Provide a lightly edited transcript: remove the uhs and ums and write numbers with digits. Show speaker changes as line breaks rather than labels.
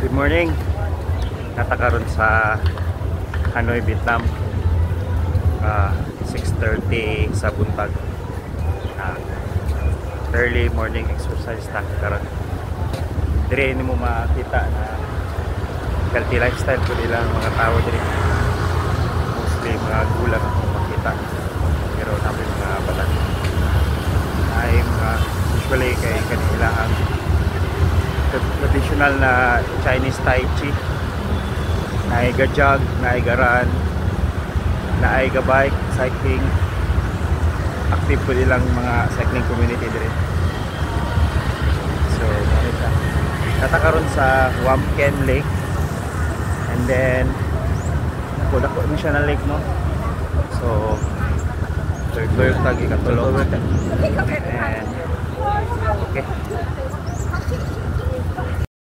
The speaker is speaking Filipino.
Good morning. Natakaroon sa Hanoi, Vietnam. 6:30 sa buntag. Early morning exercise ta karon. Dire ni mo makita na healthy lifestyle ko nila mga tao dire. Mostly mga gulang ako makita. Pero namin mga balat. Ay mga usually kay kanila ang traditional na Chinese Tai Chi. Naiga jog, naiga run, naiga bike, cycling. Active po nilang mga cycling community dire. So, natakaroon sa Wam Ken Lake. And then dako ni siya na lake, no? So, third tag ikatulo. And okay.